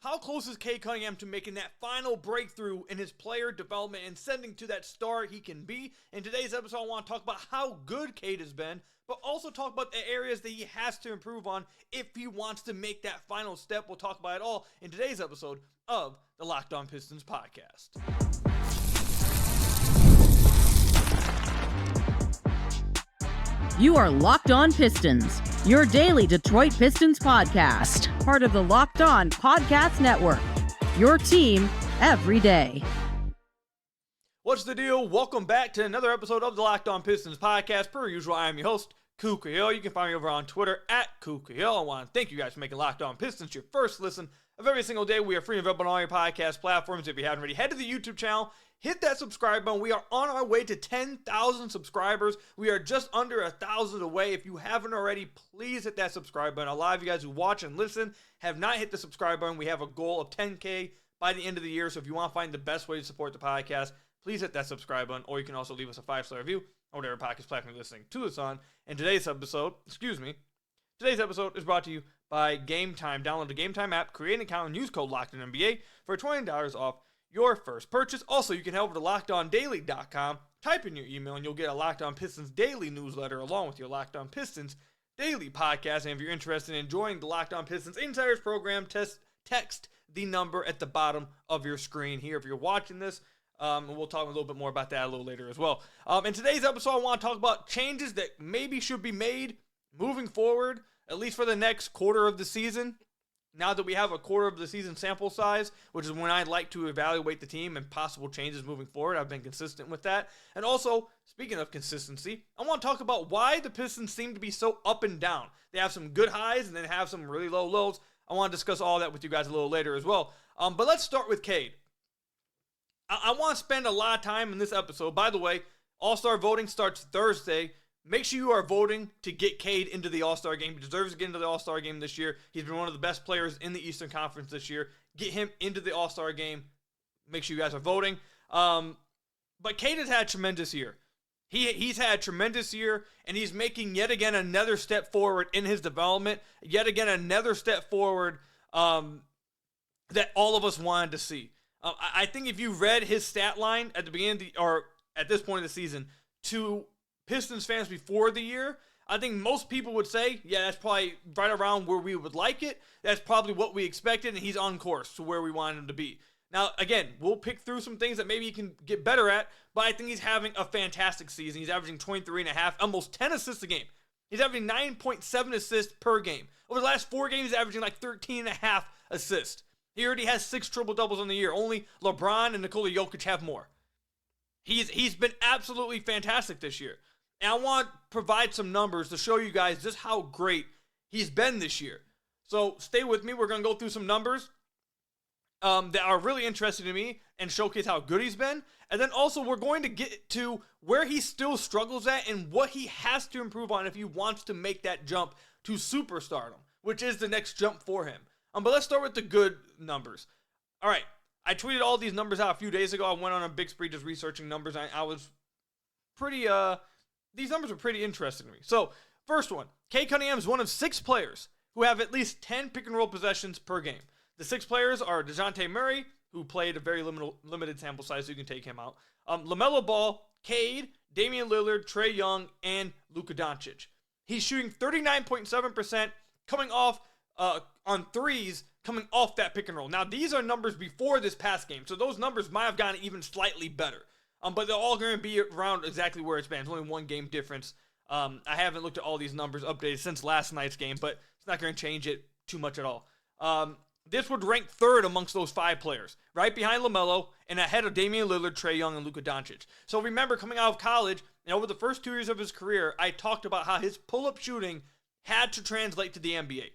How close is Cade Cunningham to making that final breakthrough in his player development and sending to that star he can be? In today's episode, I want to talk about how good Cade has been, but also talk about the areas that he has to improve on if he wants to make that final step. We'll talk about it all in today's episode of the Locked On Pistons podcast. You are Locked On Pistons, your daily Detroit Pistons podcast, part of the Locked On Podcast Network, your team every day. What's the deal? Welcome back to another episode of the Locked On Pistons podcast. Per usual, I am your host, Kuka Hill. You can find me over on Twitter at Kuka Hill. I want to thank you guys for making Locked On Pistons your first listen of every single day. We are free and available on all your podcast platforms. If you haven't already, head to the YouTube channel. Hit that subscribe button. We are on our way to 10,000 subscribers. We are just under 1,000 away. If you haven't already, please hit that subscribe button. A lot of you guys who watch and listen have not hit the subscribe button. We have a goal of 10K by the end of the year. So if you want to find the best way to support the podcast, please hit that subscribe button. Or you can also leave us a 5-star review on whatever podcast platform you're listening to us on. And today's episode is brought to you by Game Time. Download the Game Time app, create an account, and use code LOCKEDONNBA for $20 off your first purchase. Also, you can head over to LockedOnDaily.com, type in your email, and you'll get a Locked On Pistons daily newsletter along with your Locked On Pistons daily podcast. And if you're interested in joining the Locked On Pistons Insiders program, text the number at the bottom of your screen here if you're watching this. And we'll talk a little bit more about that a little later as well. In today's episode, I want to talk about changes that maybe should be made moving forward, at least for the next quarter of the season. Now that we have a quarter of the season sample size, which is when I'd like to evaluate the team and possible changes moving forward. I've been consistent with that. And also, speaking of consistency, I want to talk about why the Pistons seem to be so up and down. They have some good highs and then have some really low lows. I want to discuss all that with you guys a little later as well. But let's start with Cade. I want to spend a lot of time in this episode. By the way, All-Star voting starts Thursday. Make sure you are voting to get Cade into the All-Star game. He deserves to get into the All-Star game this year. He's been one of the best players in the Eastern Conference this year. Get him into the All-Star game. Make sure you guys are voting. But Cade has had a tremendous year. He's had a tremendous year, and he's making yet again another step forward in his development. Yet again another step forward that all of us wanted to see. I think if you read his stat line at the beginning or at this point of the season to Pistons fans before the year, I think most people would say, yeah, that's probably right around where we would like it. That's probably what we expected, and he's on course to where we want him to be. Now, again, we'll pick through some things that maybe he can get better at, but I think he's having a fantastic season. He's averaging 23.5, almost 10 assists a game. He's averaging 9.7 assists per game. Over the last 4 games, he's averaging like 13.5 assists. He already has 6 triple-doubles on the year. Only LeBron and Nikola Jokic have more. He's been absolutely fantastic this year. And I want to provide some numbers to show you guys just how great he's been this year. So stay with me. We're going to go through some numbers that are really interesting to me and showcase how good he's been. And then also we're going to get to where he still struggles at and what he has to improve on if he wants to make that jump to superstardom, which is the next jump for him. But let's start with the good numbers. All right. I tweeted all these numbers out a few days ago. I went on a big spree just researching numbers. I was pretty... These numbers are pretty interesting to me. So, first one, Cade Cunningham is one of 6 players who have at least 10 pick-and-roll possessions per game. The 6 players are DeJounte Murray, who played a very limited sample size, so you can take him out. LaMelo Ball, Cade, Damian Lillard, Trae Young, and Luka Doncic. He's shooting 39.7% coming off on threes coming off that pick-and-roll. Now, these are numbers before this past game, so those numbers might have gotten even slightly better. But they're all going to be around exactly where it's been. It's only 1 game difference. I haven't looked at all these numbers updated since last night's game, but it's not going to change it too much at all. This would rank 3rd amongst those 5 players, right behind LaMelo and ahead of Damian Lillard, Trae Young, and Luka Doncic. So remember, coming out of college, and over the first 2 years of his career, I talked about how his pull-up shooting had to translate to the NBA.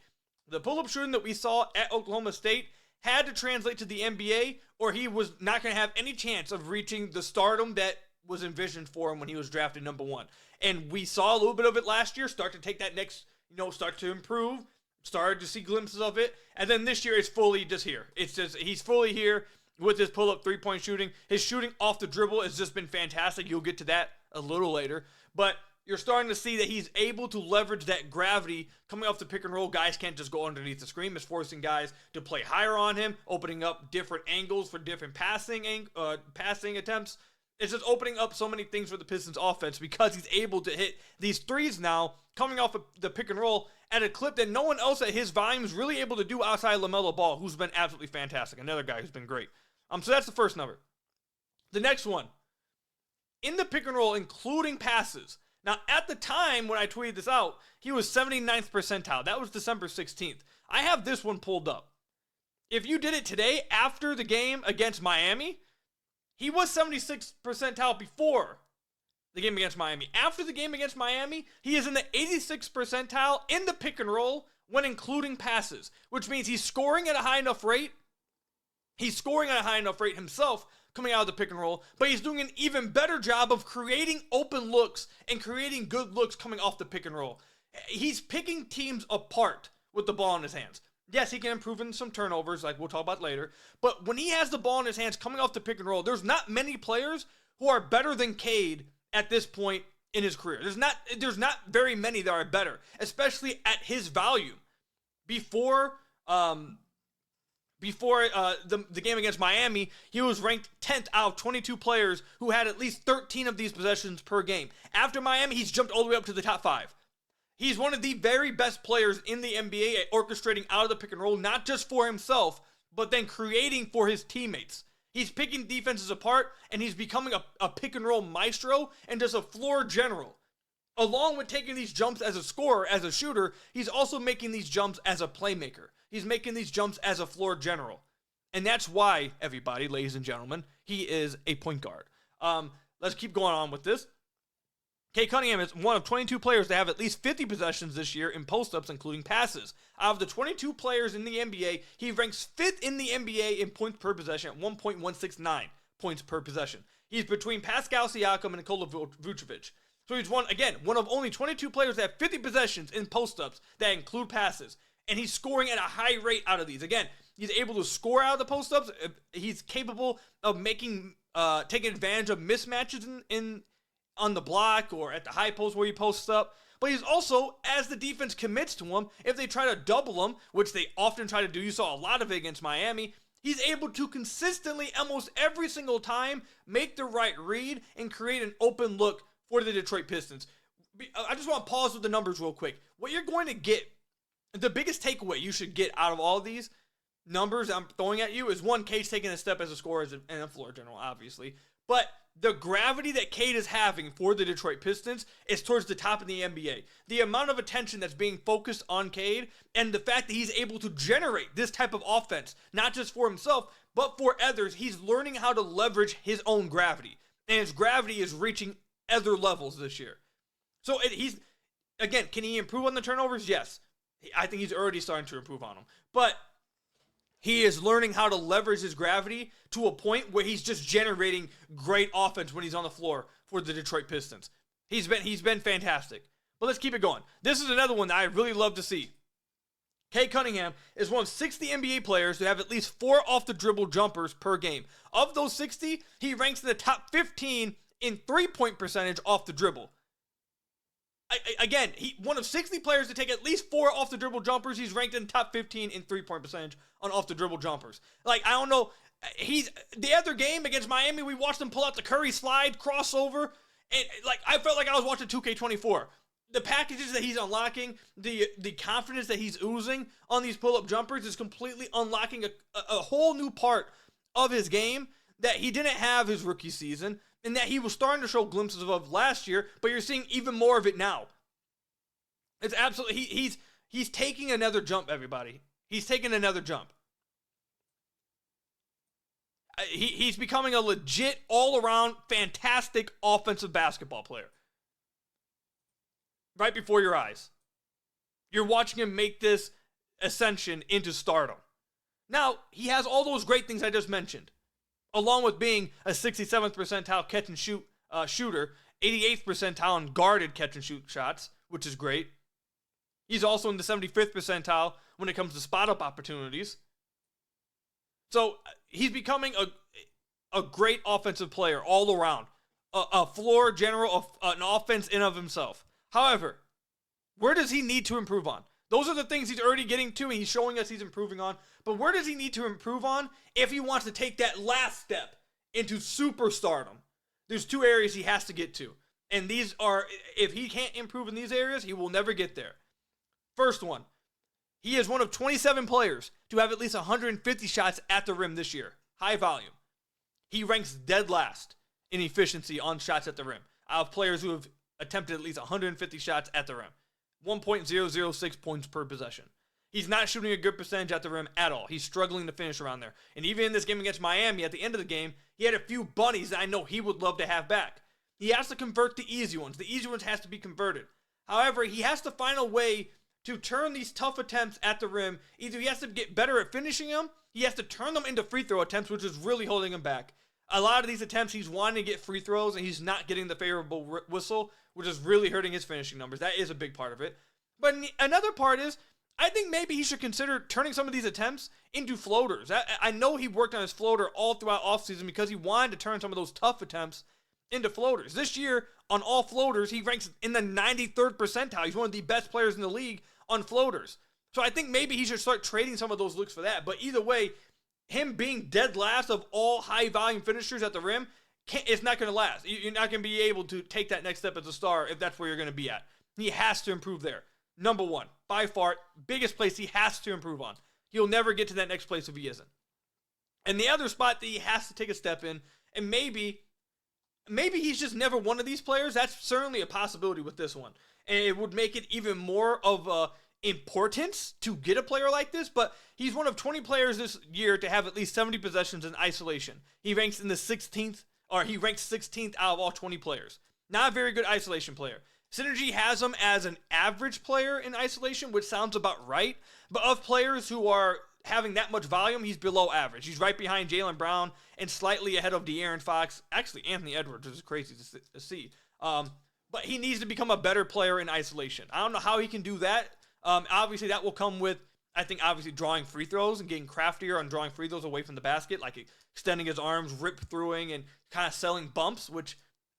The pull-up shooting that we saw at Oklahoma State had to translate to the NBA, or he was not going to have any chance of reaching the stardom that was envisioned for him when he was drafted number 1. And we saw a little bit of it last year, start to take that next, start to improve, started to see glimpses of it. And then this year, it's fully just here. It's just, he's fully here with his pull-up three-point shooting. His shooting off the dribble has just been fantastic. You'll get to that a little later. But you're starting to see that he's able to leverage that gravity coming off the pick and roll. Guys can't just go underneath the screen. It's forcing guys to play higher on him, opening up different angles for different passing attempts. It's just opening up so many things for the Pistons offense because he's able to hit these threes now coming off of the pick and roll at a clip that no one else at his volume is really able to do outside LaMelo Ball, who's been absolutely fantastic. Another guy who's been great. So that's the first number. The next one, in the pick and roll, including passes. Now, at the time when I tweeted this out, he was 79th percentile. That was December 16th. I have this one pulled up. If you did it today after the game against Miami, he was 76th percentile before the game against Miami. After the game against Miami, he is in the 86th percentile in the pick and roll when including passes, which means he's scoring at a high enough rate. He's scoring at a high enough rate himself coming out of the pick and roll, but he's doing an even better job of creating open looks and creating good looks coming off the pick and roll. He's picking teams apart with the ball in his hands. Yes, he can improve in some turnovers, like we'll talk about later, but when he has the ball in his hands coming off the pick and roll, there's not many players who are better than Cade at this point in his career. There's not very many that are better, especially at his volume. Before the game against Miami, he was ranked 10th out of 22 players who had at least 13 of these possessions per game. After Miami, he's jumped all the way up to the top 5. He's one of the very best players in the NBA at orchestrating out of the pick and roll, not just for himself, but then creating for his teammates. He's picking defenses apart, and he's becoming a pick and roll maestro and just a floor general. Along with taking these jumps as a scorer, as a shooter, he's also making these jumps as a playmaker. He's making these jumps as a floor general. And that's why, everybody, ladies and gentlemen, he is a point guard. Let's keep going on with this. Cade Cunningham is one of 22 players to have at least 50 possessions this year in post-ups, including passes. Out of the 22 players in the NBA, he ranks 5th in the NBA in points per possession at 1.169 points per possession. He's between Pascal Siakam and Nikola Vucevic. So he's one of only 22 players that have 50 possessions in post-ups that include passes. And he's scoring at a high rate out of these. Again, he's able to score out of the post-ups. He's capable of taking advantage of mismatches on the block or at the high post where he posts up. But he's also, as the defense commits to him, if they try to double him, which they often try to do, you saw a lot of it against Miami, he's able to consistently, almost every single time, make the right read and create an open look for the Detroit Pistons. I just want to pause with the numbers real quick. What you're going to get, the biggest takeaway you should get out of all of these numbers I'm throwing at you is, one, Cade's taking a step as a scorer and a floor general, obviously. But the gravity that Cade is having for the Detroit Pistons is towards the top of the NBA. The amount of attention that's being focused on Cade and the fact that he's able to generate this type of offense, not just for himself, but for others, he's learning how to leverage his own gravity. And his gravity is reaching other levels this year. So can he improve on the turnovers? Yes. I think he's already starting to improve on them. But he is learning how to leverage his gravity to a point where he's just generating great offense when he's on the floor for the Detroit Pistons. He's been fantastic. But let's keep it going. This is another one that I really love to see. Cade Cunningham is one of 60 NBA players to have at least 4 off-the-dribble jumpers per game. Of those 60, he ranks in the top 15 in three-point percentage off the dribble. Again, one of 60 players to take at least 4 off-the-dribble jumpers. He's ranked in the top 15 in three-point percentage on off-the-dribble jumpers. I don't know. The other game against Miami, we watched him pull out the Curry slide, crossover, and I felt like I was watching 2K24. The packages that he's unlocking, the confidence that he's oozing on these pull-up jumpers is completely unlocking a whole new part of his game that he didn't have his rookie season, and that he was starting to show glimpses of last year, but you're seeing even more of it now. It's absolutely, he's taking another jump, everybody. He's taking another jump. He's becoming a legit, all-around, fantastic offensive basketball player. Right before your eyes. You're watching him make this ascension into stardom. Now, he has all those great things I just mentioned, along with being a 67th percentile catch and shoot shooter, 88th percentile in guarded catch and shoot shots, which is great. He's also in the 75th percentile when it comes to spot-up opportunities. So he's becoming a great offensive player all around. a floor general, an offense in of himself. However, where does he need to improve on? Those are the things he's already getting to and he's showing us he's improving on. But where does he need to improve on if he wants to take that last step into superstardom? There's 2 areas he has to get to. And these are, if he can't improve in these areas, he will never get there. First one, he is one of 27 players to have at least 150 shots at the rim this year. High volume. He ranks dead last in efficiency on shots at the rim out of players who have attempted at least 150 shots at the rim. 1.006 points per possession. He's not shooting a good percentage at the rim at all. He's struggling to finish around there. And even in this game against Miami, at the end of the game, he had a few bunnies that I know he would love to have back. He has to convert the easy ones. The easy ones has to be converted. However, he has to find a way to turn these tough attempts at the rim. Either he has to get better at finishing them, he has to turn them into free throw attempts, which is really holding him back. A lot of these attempts, he's wanting to get free throws, and he's not getting the favorable whistle, which is really hurting his finishing numbers. That is a big part of it. But another part is, I think maybe he should consider turning some of these attempts into floaters. I know he worked on his floater all throughout offseason because he wanted to turn some of those tough attempts into floaters. This year, on all floaters, he ranks in the 93rd percentile. He's one of the best players in the league on floaters. So I think maybe he should start trading some of those looks for that. But either way, him being dead last of all high-volume finishers at the rim, it's not going to last. You're not going to be able to take that next step as a star if that's where you're going to be at. He has to improve there. Number one, by far, biggest place he has to improve on. He'll never get to that next place if he isn't. And the other spot that he has to take a step in, and maybe he's just never one of these players. That's certainly a possibility with this one. And it would make it even more of importance to get a player like this, but he's one of 20 players this year to have at least 70 possessions in isolation. He ranks in the 16th, or he ranks 16th out of all 20 players. Not a very good isolation player. Synergy has him as an average player in isolation, which sounds about right. But of players who are having that much volume, he's below average. He's right behind Jaylen Brown and slightly ahead of De'Aaron Fox. Actually, Anthony Edwards is crazy to see. But he needs to become a better player in isolation. I don't know how he can do that. Obviously, that will come with, I think, obviously drawing free throws and getting craftier on drawing free throws away from the basket, like extending his arms, rip-throughing, and kind of selling bumps, which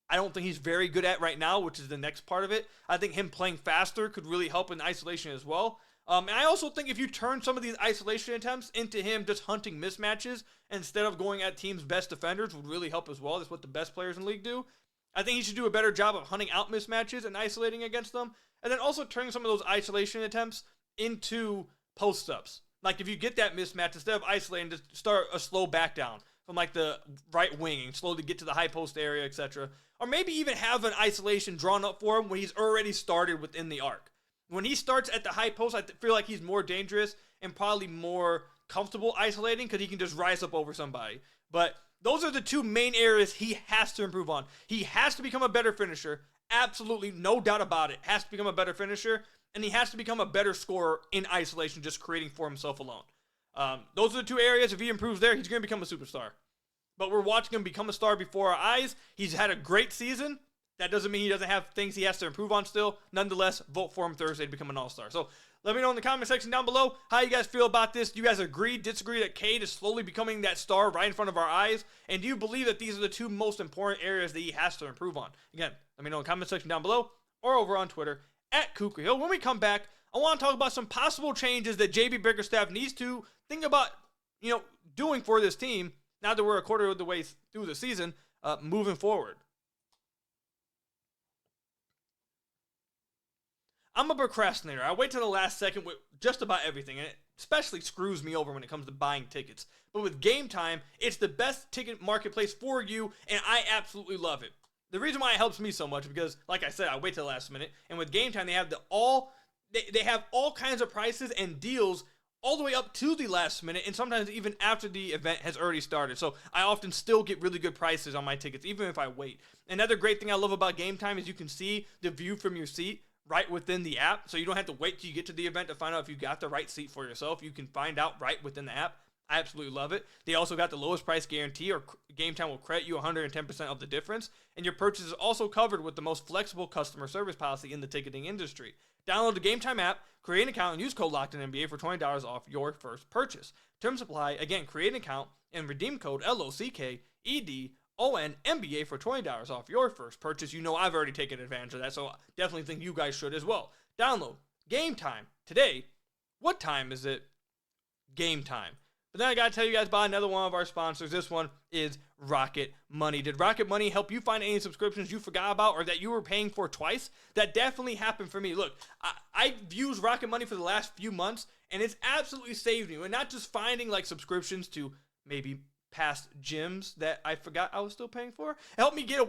I don't think he's very good at right now, which is the next part of it. I think him playing faster could really help in isolation as well. And I also think if you turn some of these isolation attempts into him just hunting mismatches instead of going at teams' best defenders would really help as well. That's what the best players in the league do. I think he should do a better job of hunting out mismatches and isolating against them. And then also turning some of those isolation attempts into post-ups. Like if you get that mismatch, instead of isolating, just start a slow back down from like the right wing and slowly get to the high post area, etc. Or maybe even have an isolation drawn up for him when he's already started within the arc. When he starts at the high post, I feel like he's more dangerous and probably more comfortable isolating because he can just rise up over somebody. But those are the two main areas he has to improve on. He has to become a better finisher. Absolutely, no doubt about it. Has to become a better finisher. And he has to become a better scorer in isolation, just creating for himself alone. Those are the two areas. If he improves there, he's going to become a superstar. But we're watching him become a star before our eyes. He's had a great season. That doesn't mean he doesn't have things he has to improve on still. Nonetheless, vote for him Thursday to become an all-star. So let me know in the comment section down below how you guys feel about this. Do you guys agree, disagree that Cade is slowly becoming that star right in front of our eyes? And do you believe that these are the two most important areas that he has to improve on? Again, let me know in the comment section down below or over on Twitter at Kuka Hill. When we come back, I want to talk about some possible changes that JB Bickerstaff needs to think about, doing for this team now that we're a quarter of the way through the season, moving forward. I'm a procrastinator. I wait till the last second with just about everything, and it especially screws me over when it comes to buying tickets. But with Game Time, it's the best ticket marketplace for you, and I absolutely love it. The reason why it helps me so much because, like I said, I wait till the last minute, and with Game Time, they have they have all kinds of prices and deals all the way up to the last minute, and sometimes even after the event has already started. So I often still get really good prices on my tickets, even if I wait. Another great thing I love about Game Time is you can see the view from your seat right within the app, so you don't have to wait till you get to the event to find out if you got the right seat for yourself. You can find out right within the app. I absolutely love it. They also got the lowest price guarantee, or Game Time will credit you 110% of the difference, and your purchase is also covered with the most flexible customer service policy in the ticketing industry. Download the Game Time app, create an account, and use code LOCKEDONNBA for $20 off your first purchase. Terms apply. Again, create an account and redeem code LOCKEDONNBA NBA for $20 off your first purchase. You know I've already taken advantage of that, so I definitely think you guys should as well. Download Game Time today. What time is it? Game time. But then I got to tell you guys about another one of our sponsors. This one is Rocket Money. Did Rocket Money help you find any subscriptions you forgot about or that you were paying for twice? That definitely happened for me. Look, I've used Rocket Money for the last few months, and it's absolutely saved me. And not just finding like subscriptions to maybe past gyms that I forgot I was still paying for. It helped me get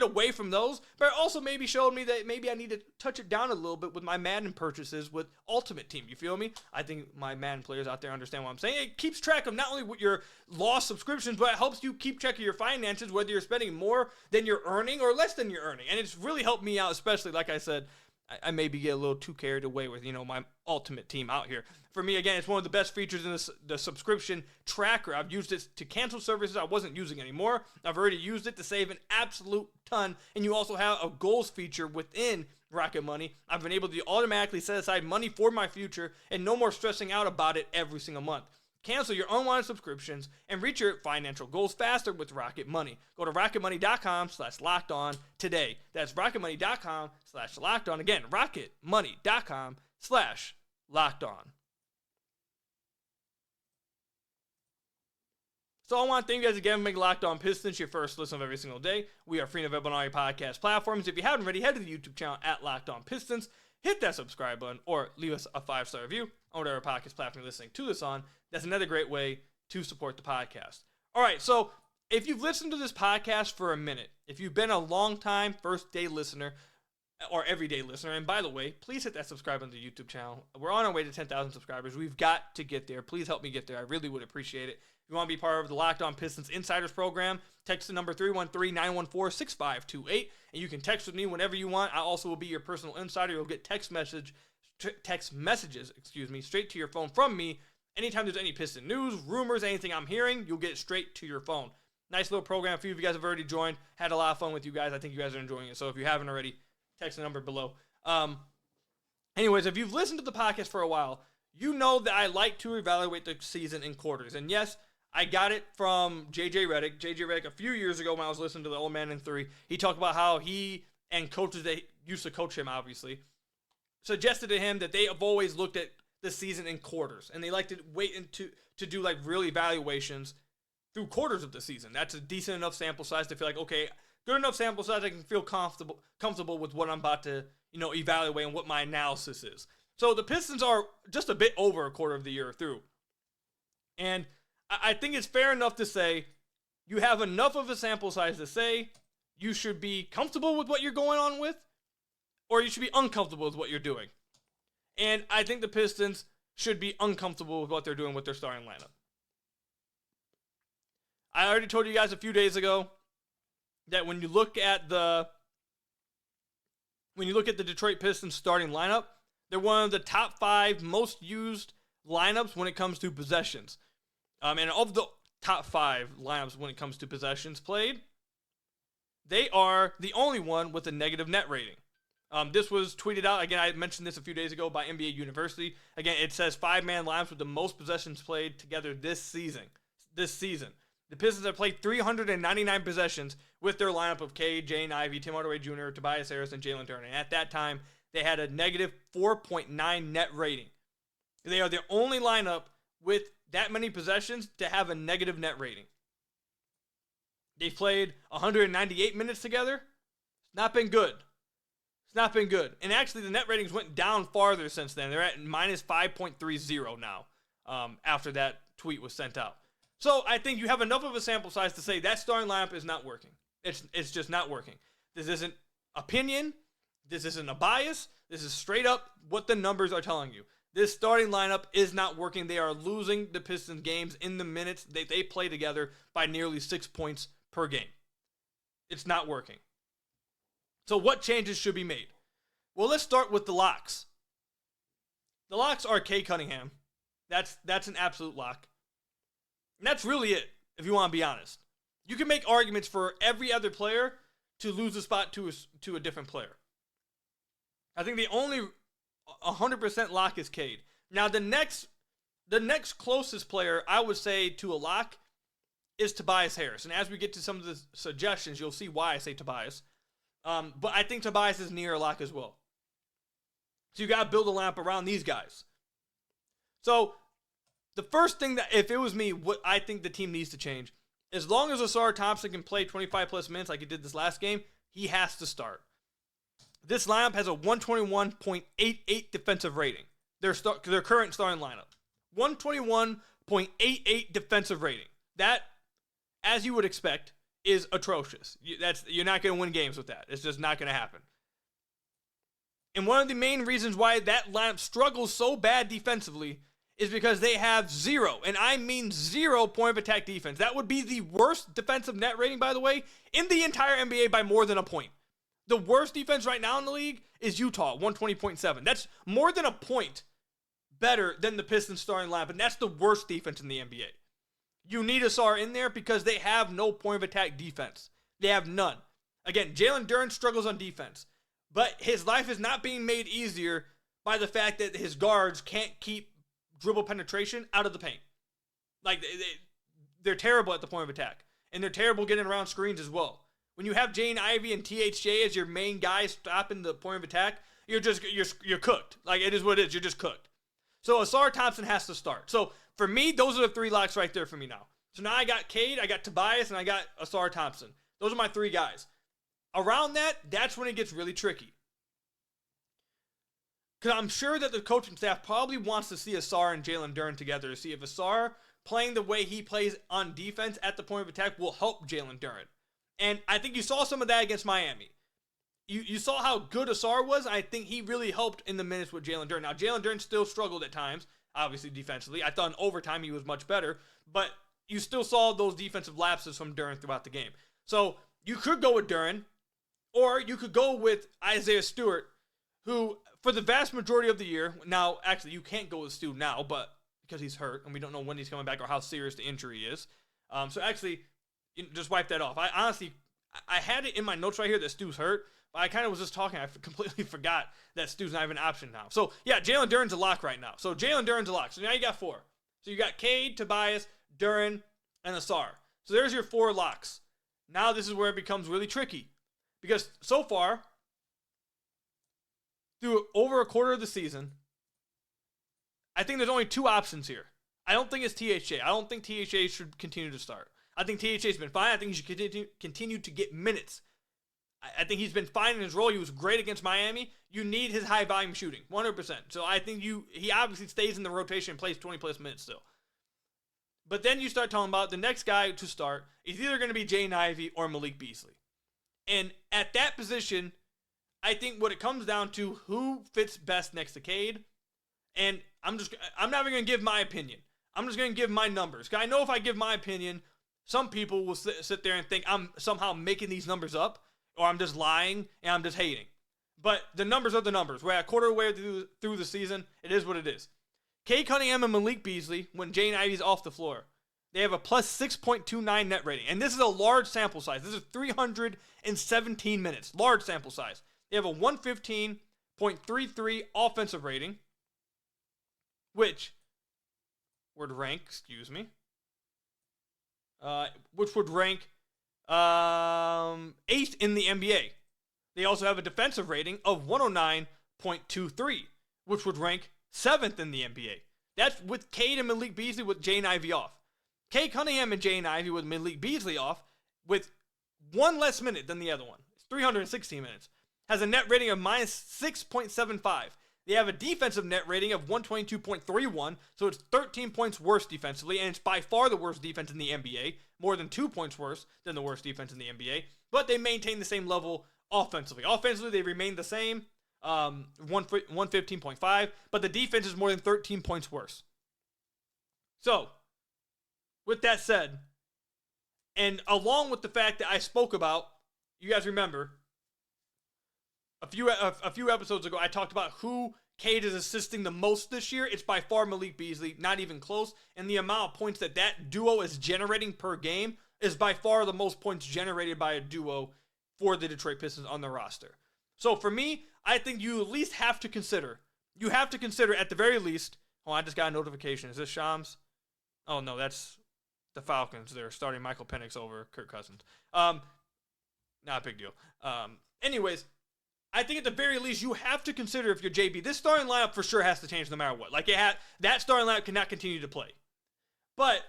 away from those, but it also maybe showed me that maybe I need to touch it down a little bit with my Madden purchases with Ultimate Team. You feel me? I think my Madden players out there understand what I'm saying. It keeps track of not only what your lost subscriptions, but it helps you keep track of your finances, whether you're spending more than you're earning or less than you're earning. And it's really helped me out, especially, like I said, I maybe get a little too carried away with, my Ultimate Team out here. For me, again, it's one of the best features in the subscription tracker. I've used it to cancel services I wasn't using anymore. I've already used it to save an absolute ton. And you also have a goals feature within Rocket Money. I've been able to automatically set aside money for my future and no more stressing out about it every single month. Cancel your unwanted subscriptions and reach your financial goals faster with Rocket Money. Go to rocketmoney.com/lockedon today. That's rocketmoney.com/lockedon. Again, rocketmoney.com/lockedon. So I want to thank you guys again for making Locked On Pistons your first listen of every single day. We are free and available on all your podcast platforms. If you haven't already, head to the YouTube channel at Locked On Pistons. Hit that subscribe button or leave us a 5-star review on whatever podcast platform you're listening to this on. That's another great way to support the podcast. All right, so if you've listened to this podcast for a minute, if you've been a long-time first-day listener or everyday listener, and by the way, please hit that subscribe on the YouTube channel. We're on our way to 10,000 subscribers. We've got to get there. Please help me get there. I really would appreciate it. If you want to be part of the Locked On Pistons Insiders Program, text the number 313-914-6528, and you can text with me whenever you want. I also will be your personal insider. You'll get text messages, straight to your phone from me. Anytime there's any Piston news, rumors, anything I'm hearing, you'll get it straight to your phone. Nice little program. A few of you guys have already joined. Had a lot of fun with you guys. I think you guys are enjoying it. So if you haven't already, text the number below. Anyways, if you've listened to the podcast for a while, you know that I like to evaluate the season in quarters. And yes, I got it from JJ Redick. JJ Redick, a few years ago when I was listening to the Old Man in 3, he talked about how he and coaches that used to coach him, obviously, suggested to him that they have always looked at the season in quarters. And they like to wait to do like real evaluations through quarters of the season. That's a decent enough sample size to feel like, okay, good enough sample size I can feel comfortable with what I'm about to, evaluate and what my analysis is. So the Pistons are just a bit over a quarter of the year through. And I think it's fair enough to say you have enough of a sample size to say you should be comfortable with what you're going on with, or you should be uncomfortable with what you're doing. And I think the Pistons should be uncomfortable with what they're doing with their starting lineup. I already told you guys a few days ago that when you look at the Detroit Pistons starting lineup, they're one of the top 5 most used lineups when it comes to possessions. And of the top 5 lineups when it comes to possessions played, they are the only one with a negative net rating. This was tweeted out, again, I mentioned this a few days ago by NBA University. Again, it says 5-man lineups with the most possessions played together this season. The Pistons have played 399 possessions with their lineup of Cade, Jane Ivey, Tim Hardaway Jr., Tobias Harris, and Jalen Turner. And at that time, they had a negative 4.9 net rating. They are the only lineup with that many possessions to have a negative net rating. They played 198 minutes together. It's not been good. And actually, the net ratings went down farther since then. They're at minus 5.30 now after that tweet was sent out. So I think you have enough of a sample size to say that starting lineup is not working. It's just not working. This isn't opinion. This isn't a bias. This is straight up what the numbers are telling you. This starting lineup is not working. They are losing the Pistons games in the minutes they play together by nearly 6 points per game. It's not working. So what changes should be made? Well, let's start with the locks. The locks are Cade Cunningham. That's an absolute lock. And that's really it, if you want to be honest. You can make arguments for every other player to lose a spot to a different player. I think the only 100% lock is Cade. Now, the next closest player I would say to a lock is Tobias Harris. And as we get to some of the suggestions, you'll see why I say Tobias. But I think Tobias is near a lock as well. So you got to build a lineup around these guys. So the first thing that, if it was me, what I think the team needs to change, as long as Ausar Thompson can play 25 plus minutes like he did this last game, he has to start. This lineup has a 121.88 defensive rating. Their current starting lineup. 121.88 defensive rating. That, as you would expect, is atrocious. You're not going to win games with that. It's just not going to happen. And one of the main reasons why that lineup struggles so bad defensively is because they have zero, and I mean 0 point of attack defense. That would be the worst defensive net rating, by the way, in the entire NBA by more than a point. The worst defense right now in the league is Utah, 120.7. That's more than a point better than the Pistons starting lineup, and that's the worst defense in the NBA. You need Ausar in there because they have no point of attack defense. They have none. Again, Jalen Duren struggles on defense, but his life is not being made easier by the fact that his guards can't keep dribble penetration out of the paint. Like, they're terrible at the point of attack, and they're terrible getting around screens as well. When you have Jane Ivey and THJ as your main guys stopping the point of attack, you're cooked. Like, it is what it is. You're just cooked. So Ausar Thompson has to start. So for me, those are the 3 locks right there for me now. So now I got Cade, I got Tobias, and I got Ausar Thompson. Those are my 3 guys. Around that, that's when it gets really tricky. Because I'm sure that the coaching staff probably wants to see Ausar and Jalen Duren together to see if Ausar playing the way he plays on defense at the point of attack will help Jalen Duren. And I think you saw some of that against Miami. You saw how good Ausar was. I think he really helped in the minutes with Jalen Duren. Now, Jalen Duren still struggled at times, obviously defensively. I thought in overtime he was much better, but you still saw those defensive lapses from Duren throughout the game. So you could go with Duren, or you could go with Isaiah Stewart, who for the vast majority of the year, now actually you can't go with Stu now, but because he's hurt and we don't know when he's coming back or how serious the injury is. So actually, just wipe that off. I honestly had it in my notes right here that Stu's hurt, but I kind of was just talking. I completely forgot that Stu's not even an option now. So yeah, Jalen Duren's a lock right now. So Jalen Duren's a lock. So now you got 4. So you got Cade, Tobias, Duren, and Ausar. So there's your 4 locks. Now this is where it becomes really tricky. Because so far, through over a quarter of the season, I think there's only 2 options here. I don't think it's THJ. I don't think THJ should continue to start. I think THJ's been fine. I think he should continue to get minutes. I think he's been fine in his role. He was great against Miami. You need his high volume shooting, 100%. So I think he obviously stays in the rotation and plays 20 plus minutes still. But then you start talking about the next guy to start is either going to be Jane Ivey or Malik Beasley. And at that position, I think what it comes down to, who fits best next to Cade. And I'm not even going to give my opinion. I'm just going to give my numbers. Because I know if I give my opinion, some people will sit there and think I'm somehow making these numbers up, or I'm just lying and I'm just hating. But the numbers are the numbers. We're at a quarter way through the season. It is what it is. Cade Cunningham and Malik Beasley, when Jane Ivey's off the floor, they have a plus 6.29 net rating. And this is a large sample size. This is 317 minutes. Large sample size. They have a 115.33 offensive rating, which would rank, which would rank 8th in the NBA. They also have a defensive rating of 109.23, which would rank 7th in the NBA. That's with Cade and Malik Beasley with Jane Ivey off. Cade Cunningham and Jane Ivey with Malik Beasley off with 1 less minute than the other one. It's 316 minutes. Has a net rating of minus 6.75. They have a defensive net rating of 122.31, so it's 13 points worse defensively, and it's by far the worst defense in the NBA, more than 2 points worse than the worst defense in the NBA, but they maintain the same level offensively. Offensively, they remain the same, 115.5, but the defense is more than 13 points worse. So, with that said, and along with the fact that I spoke about, you guys remember, a few episodes ago, I talked about who Cade is assisting the most this year. It's by far Malik Beasley, not even close. And the amount of points that duo is generating per game is by far the most points generated by a duo for the Detroit Pistons on the roster. So for me, I think you at least have to consider. You have to consider at the very least. Oh, I just got a notification. Is this Shams? Oh no, that's the Falcons. They're starting Michael Penix over Kirk Cousins. Not a big deal. Anyways, I think at the very least you have to consider if you're JB, this starting lineup for sure has to change no matter what. Like that starting lineup cannot continue to play. But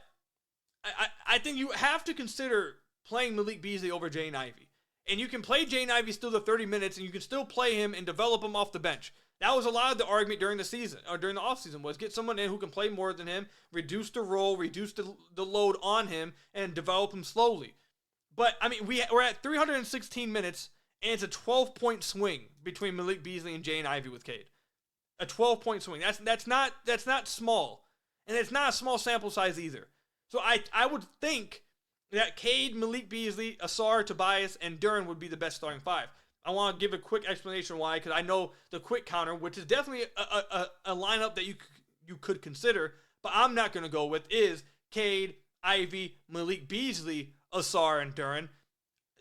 I think you have to consider playing Malik Beasley over Jaden Ivey. And you can play Jaden Ivey still the 30 minutes, and you can still play him and develop him off the bench. That was a lot of the argument during the season, or during the offseason, was get someone in who can play more than him, reduce the role, reduce the load on him, and develop him slowly. But, I mean, we're at 316 minutes, and it's a 12-point swing between Malik Beasley and Jaden Ivey with Cade. A 12-point swing. That's not small. And it's not a small sample size either. So I would think that Cade, Malik Beasley, Asar, Tobias, and Duren would be the best starting five. I want to give a quick explanation why, because I know the quick counter, which is definitely a lineup that you could consider, but I'm not going to go with, is Cade, Ivy, Malik Beasley, Asar, and Duren.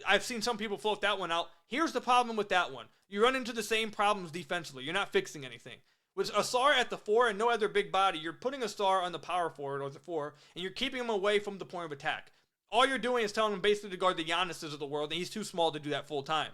I've seen some people float that one out. Here's the problem with that one. You run into the same problems defensively. You're not fixing anything. With Asar at the 4 and no other big body, you're putting Asar on the power forward or the 4, and you're keeping him away from the point of attack. All you're doing is telling him basically to guard the Giannis's of the world, and he's too small to do that full time.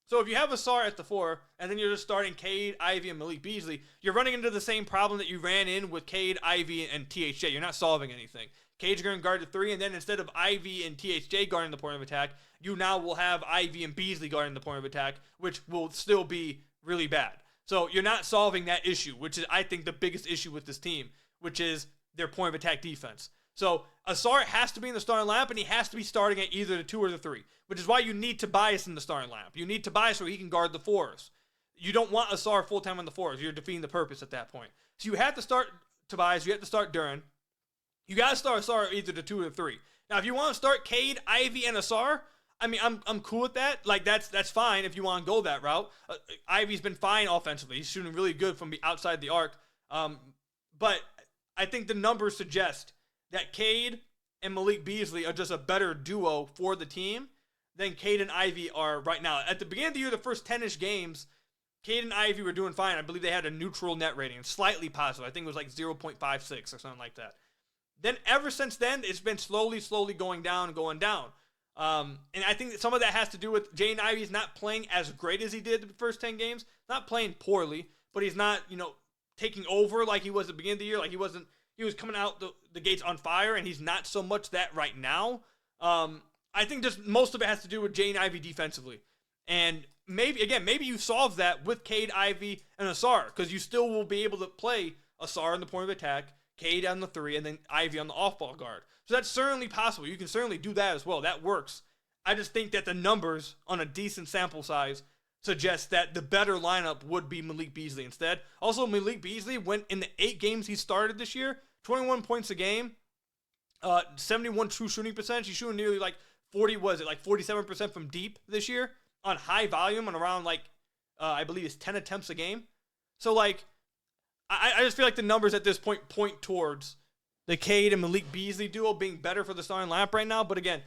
So if you have Asar at the 4, and then you're just starting Cade, Ivy, and Malik Beasley, you're running into the same problem that you ran in with Cade, Ivy, and THJ. You're not solving anything. Cade's going to guard the 3, and then instead of Ivy and THJ guarding the point of attack, you now will have Ivy and Beasley guarding the point of attack, which will still be really bad. So you're not solving that issue, which is, I think, the biggest issue with this team, which is their point of attack defense. So Asar has to be in the starting lineup, and he has to be starting at either the 2 or the 3, which is why you need Tobias in the starting lineup. You need Tobias so he can guard the 4s. You don't want Asar full-time on the 4s. You're defeating the purpose at that point. So you have to start Tobias. You have to start Duren. You got to start Asar at either the 2 or the 3. Now, if you want to start Cade, Ivy, and Asar, I mean, I'm cool with that. Like, that's fine if you want to go that route. Ivy's been fine offensively. He's shooting really good from outside the arc. But I think the numbers suggest that Cade and Malik Beasley are just a better duo for the team than Cade and Ivy are right now. At the beginning of the year, the first 10-ish games, Cade and Ivy were doing fine. I believe they had a neutral net rating, slightly positive. I think it was like 0.56 or something like that. Then ever since then, it's been slowly going down. And I think that some of that has to do with Jaden Ivey's not playing as great as he did the first 10 games. Not playing poorly, but he's not, taking over like he was at the beginning of the year. Like he was coming out the gates on fire, and he's not so much that right now. I think just most of it has to do with Jaden Ivey defensively. And maybe you solve that with Cade, Ivy, and Asar, because you still will be able to play Asar in the point of attack, Cade on the 3, and then Ivy on the off-ball guard. So that's certainly possible. You can certainly do that as well. That works. I just think that the numbers on a decent sample size suggest that the better lineup would be Malik Beasley instead. Also, Malik Beasley went in the 8 games he started this year, 21 points a game, 71 true shooting percentage. He's shooting nearly like 47% from deep this year on high volume and around I believe it's 10 attempts a game. So I just feel like the numbers at this point towards the Cade and Malik Beasley duo being better for the starting lineup right now. But again,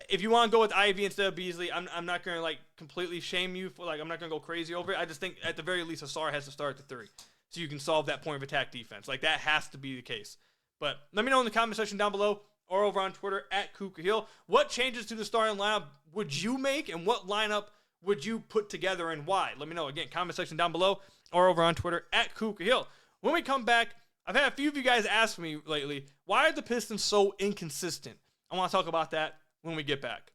if you want to go with Ivy instead of Beasley, I'm not going to completely shame you for I'm not going to go crazy over it. I just think at the very least Asar has to start at the 3 so you can solve that point of attack defense. That has to be the case. But let me know in the comment section down below or over on Twitter at Kuka Hill. What changes to the starting lineup would you make, and what lineup would you put together and why? Let me know. Again, comment section down below or over on Twitter at Kuka Hill. When we come back, I've had a few of you guys ask me lately, why are the Pistons so inconsistent? I want to talk about that when we get back.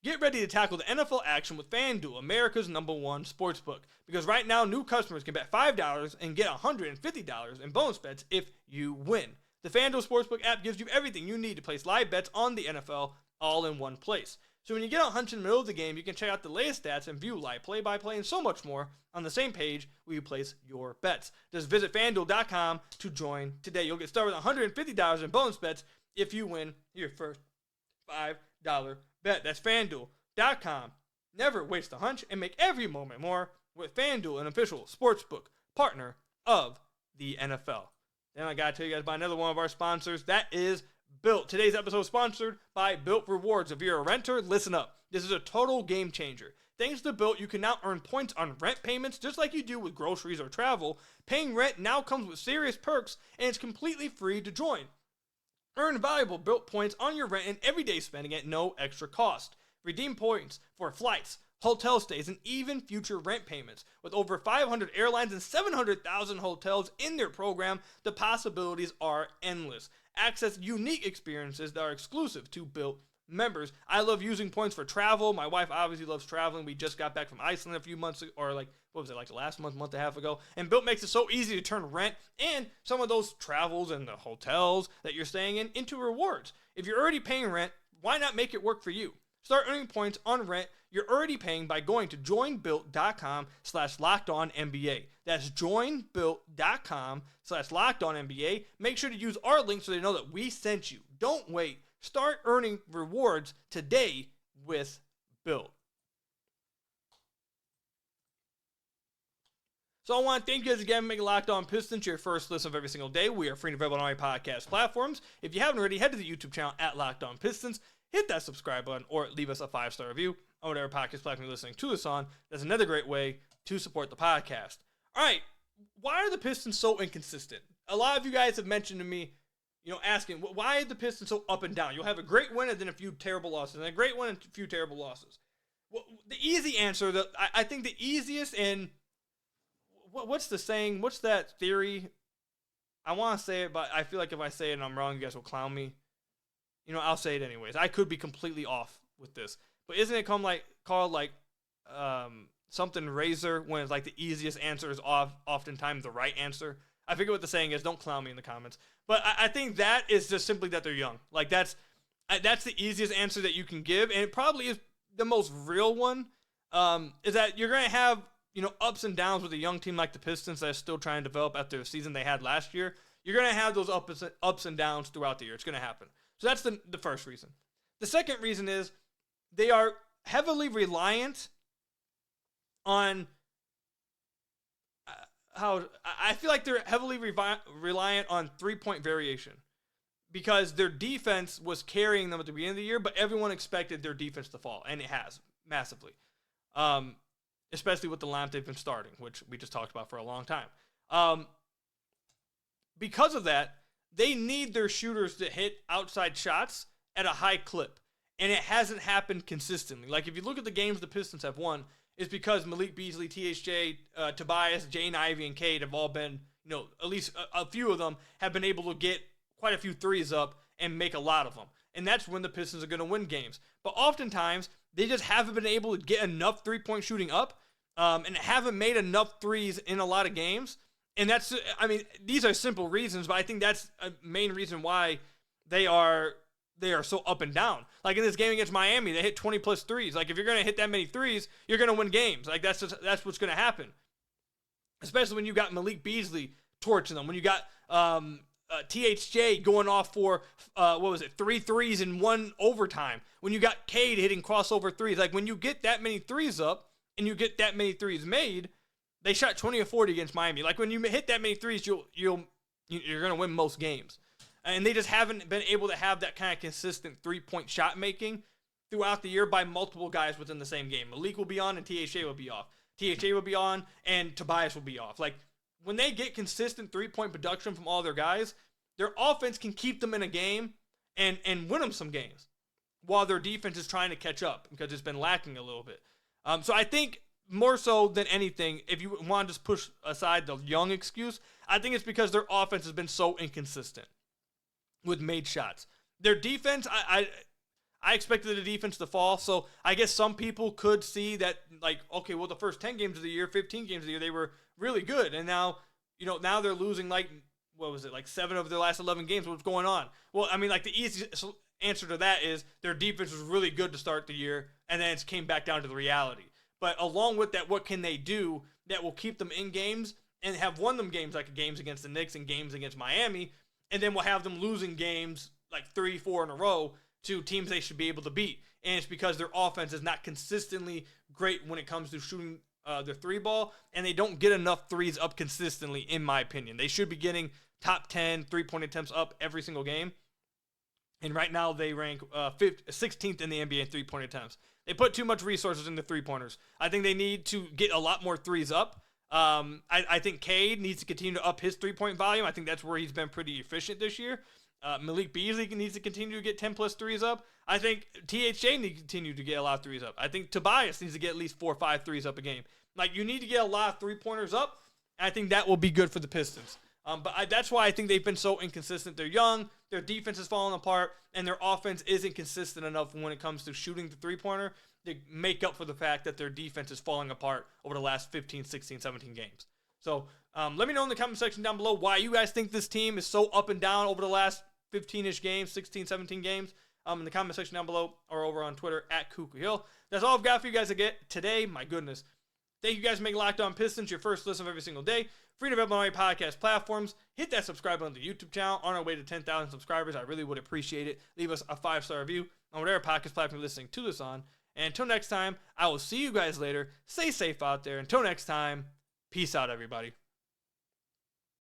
Get ready to tackle the NFL action with FanDuel, America's #1 sportsbook. Because right now, new customers can bet $5 and get $150 in bonus bets if you win. The FanDuel Sportsbook app gives you everything you need to place live bets on the NFL all in one place. So when you get a hunch in the middle of the game, you can check out the latest stats and view live play-by-play and so much more on the same page where you place your bets. Just visit FanDuel.com to join today. You'll get started with $150 in bonus bets if you win your first $5 bet. That's FanDuel.com. Never waste a hunch and make every moment more with FanDuel, an official sportsbook partner of the NFL. Then I got to tell you guys about another one of our sponsors. That is Built. Today's episode is sponsored by Built Rewards. If you're a renter, listen up. This is a total game changer. Thanks to Built, you can now earn points on rent payments just like you do with groceries or travel. Paying rent now comes with serious perks, and it's completely free to join. Earn valuable Built points on your rent and everyday spending at no extra cost. Redeem points for flights, hotel stays, and even future rent payments. With over 500 airlines and 700,000 hotels in their program, the possibilities are endless. Access unique experiences that are exclusive to Built members. I love using points for travel. My wife obviously loves traveling. We just got back from Iceland a few months ago, or like the last month and a half ago. And Built makes it so easy to turn rent and some of those travels and the hotels that you're staying in into rewards. If you're already paying rent, why not make it work for you? Start earning points on rent you're already paying by going to joinbuilt.com/lockedonnba. That's joinbuilt.com/lockedonnba. Make sure to use our link so they know that we sent you. Don't wait. Start earning rewards today with Built. So I want to thank you guys again for making Locked On Pistons your first listen of every single day. We are free and available on all my podcast platforms. If you haven't already, head to the YouTube channel at Locked On Pistons. Hit that subscribe button or leave us a 5-star review on whatever podcast platform you're listening to us on. That's another great way to support the podcast. All right, why are the Pistons so inconsistent? A lot of you guys have mentioned to me, asking, why are the Pistons so up and down? You'll have a great win and then a few terrible losses, and a great win and a few terrible losses. Well, the easy answer, I think the easiest, and what's the saying? What's that theory? I want to say it, but I feel like if I say it and I'm wrong, you guys will clown me. I'll say it anyways. I could be completely off with this. But isn't it called something razor when it's like the easiest answer is oftentimes the right answer? I forget what the saying is. Don't clown me in the comments. But I think that is just simply that they're young. Like that's the easiest answer that you can give. And it probably is the most real one, is that you're going to have, ups and downs with a young team like the Pistons that are still trying to develop after the season they had last year. You're going to have those ups and downs throughout the year. It's going to happen. So that's the first reason. The second reason is they are heavily reliant on I feel like they're heavily reliant on three-point variation because their defense was carrying them at the beginning of the year, but everyone expected their defense to fall, and it has massively, especially with the lineup they've been starting, which we just talked about for a long time. Because of that, they need their shooters to hit outside shots at a high clip, and it hasn't happened consistently. Like, if you look at the games the Pistons have won, it's because Malik Beasley, THJ, Tobias, Jaden Ivey, and Cade have all been, at least a few of them have been able to get quite a few threes up and make a lot of them. And that's when the Pistons are going to win games. But oftentimes, they just haven't been able to get enough three-point shooting up and haven't made enough threes in a lot of games. And these are simple reasons, but I think that's a main reason why they are so up and down. Like in this game against Miami, they hit 20 plus threes. Like if you're going to hit that many threes, you're going to win games. Like that's what's going to happen. Especially when you got Malik Beasley torching them. When you got THJ going off for 3 threes in one overtime. When you got Cade hitting crossover threes. Like when you get that many threes up and you get that many threes made, they shot 20 of 40 against Miami. Like when you hit that many threes, you're going to win most games. And they just haven't been able to have that kind of consistent three-point shot making throughout the year by multiple guys within the same game. Malik will be on and THJ will be off. THJ will be on and Tobias will be off. Like when they get consistent three-point production from all their guys, their offense can keep them in a game and win them some games while their defense is trying to catch up because it's been lacking a little bit. So I think more so than anything, if you want to just push aside the young excuse, I think it's because their offense has been so inconsistent with made shots. Their defense, I expected the defense to fall, so I guess some people could see that, like, okay, well, the first 10 games of the year, 15 games of the year, they were really good, and now they're losing, like, 7 of their last 11 games. What's going on? Well, the easiest answer to that is their defense was really good to start the year, and then it came back down to the reality. But along with that, what can they do that will keep them in games and have won them games like games against the Knicks and games against Miami, and then we'll have them losing games like 3-4 in a row to teams they should be able to beat. And it's because their offense is not consistently great when it comes to shooting their three ball, and they don't get enough threes up consistently, in my opinion. They should be getting top 10 three-point attempts up every single game. And right now they rank 16th in the NBA in three-point attempts. They put too much resources into three-pointers. I think they need to get a lot more threes up. I think Cade needs to continue to up his three-point volume. I think that's where he's been pretty efficient this year. Malik Beasley needs to continue to get 10-plus threes up. I think THJ needs to continue to get a lot of threes up. I think Tobias needs to get at least 4 or 5 threes up a game. Like, you need to get a lot of three-pointers up, and I think that will be good for the Pistons. That's why I think they've been so inconsistent. They're young, their defense is falling apart, and their offense isn't consistent enough when it comes to shooting the three-pointer to make up for the fact that their defense is falling apart over the last 15, 16, 17 games. So let me know in the comment section down below why you guys think this team is so up and down over the last 15-ish games, 16, 17 games. In the comment section down below or over on Twitter at Kuka Hill. That's all I've got for you guys to get today. My goodness. Thank you guys for making Locked On Pistons your first listen of every single day. Free and available on all your podcast platforms. Hit that subscribe button to the YouTube channel. On our way to 10,000 subscribers. I really would appreciate it. Leave us a 5-star review on whatever podcast platform you're listening to this on. And until next time, I will see you guys later. Stay safe out there. Until next time, peace out, everybody.